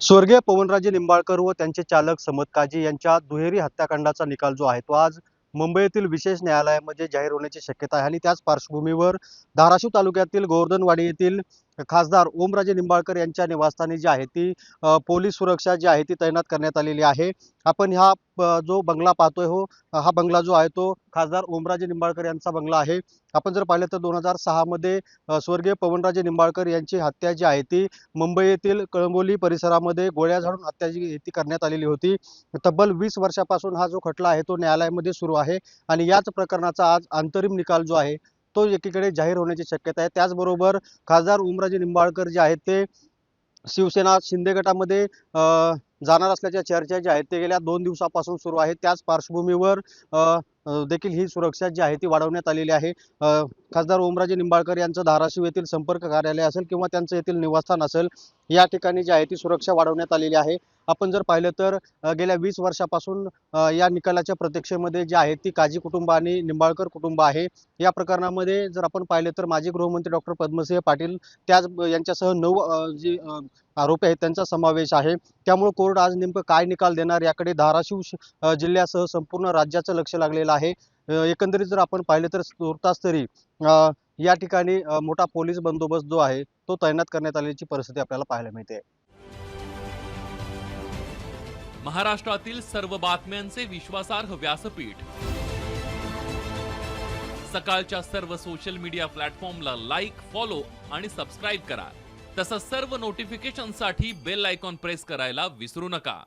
स्वर्गीय पवनराजे निंबाळकर व त्यांचे चालक समत काजी यांच्या दुहेरी हत्याकांडाचा निकाल जो आहे तो आज मुंबईतील विशेष न्यायालयामध्ये जाहीर होण्याची शक्यता आहे आणि त्याच पार्श्वभूमीवर धाराशिव तालुक्यातील गोवर्धनवाडी येथील खासदार ओमराजे निंबाळकर यांच्या निवासस्थानी जी आहे ती पोलीस सुरक्षा जी आहे ती तैनात करण्यात आलेली आहे। आपण जो बंगला पाहतोय हा बंगला जो आहे तो खासदार ओमराजे निंबाळकर यांचा बंगला आहे। आपण जर पाहिलं तर 2006 मध्ये स्वर्गीय पवनराजे निंबाळकर यांची हत्या जी आहे ती मुंबई येथील कळंबोली परिसरामध्ये गोळ्या झाडून हत्या जी ती करण्यात आलेली होती। तब्बल 20 वर्षापासून हा जो खटला आहे तो न्यायालयामध्ये सुरू आहे आणि याच प्रकरणाचा आज अंतरिम निकाल जो आहे तो एकीकडे जाहीर होण्याची शक्यता आहे। त्याचबरोबर खासदार ओमराजे निंबाळकर जे आहेत ते शिवसेना शिंदे गटामध्ये जाणार असल्याच्या चर्चा ज्या आहेत ते गेल्या 2 दिवसापासून सुरू आहेत। त्याच पार्श्वभूमीवर देखील ही सुरक्षा जी आहे ती वाढवण्यात आलेली आहे। खासदार ओमराजे निंबाळकर यांचं धाराशिव येथील संपर्क कार्यालय असेल किंवा त्यांचं येथील निवासस्थान असेल या ठिकाणी जी आहे ती सुरक्षा वाढवण्यात आलेली आहे। आपण जर पाहिलं तर गेल्या 20 वर्षापासून या निकालाच्या प्रतीक्षेमध्ये जे आहे ती काजी कुटुंब आणि निंबाळकर कुटुंब आहे। या प्रकरणामध्ये जर आपण पाहिलं तर माजी गृहमंत्री डॉक्टर पद्मसिंह पाटील त्याच यांच्यासह 9 जी आरोपी आहेत त्यांचा समावेश आहे। त्यामुळे कोर्ट आज नेमकं काय निकाल देणार याकडे धाराशिव जिल्ह्यासह संपूर्ण राज्याचं लक्ष लागलेलं आहे। एकंदरीत जर आपण पाहिलं तर तूर्तास तरी या ठिकाणी मोठा पोलीस बंदोबस्त जो आहे तो तैनात करण्यात आल्याची परिस्थिती आपल्याला पाहायला मिळते। महाराष्ट्रातील सर्व बातम्यांचे विश्वासार्ह व्यासपीठ सकाळच्या सर्व सोशल मीडिया प्लॅटफॉर्मला लाईक, फॉलो आणि सबस्क्राईब करा। तसंच सर्व नोटिफिकेशनसाठी बेल आयकॉन प्रेस करायला विसरू नका।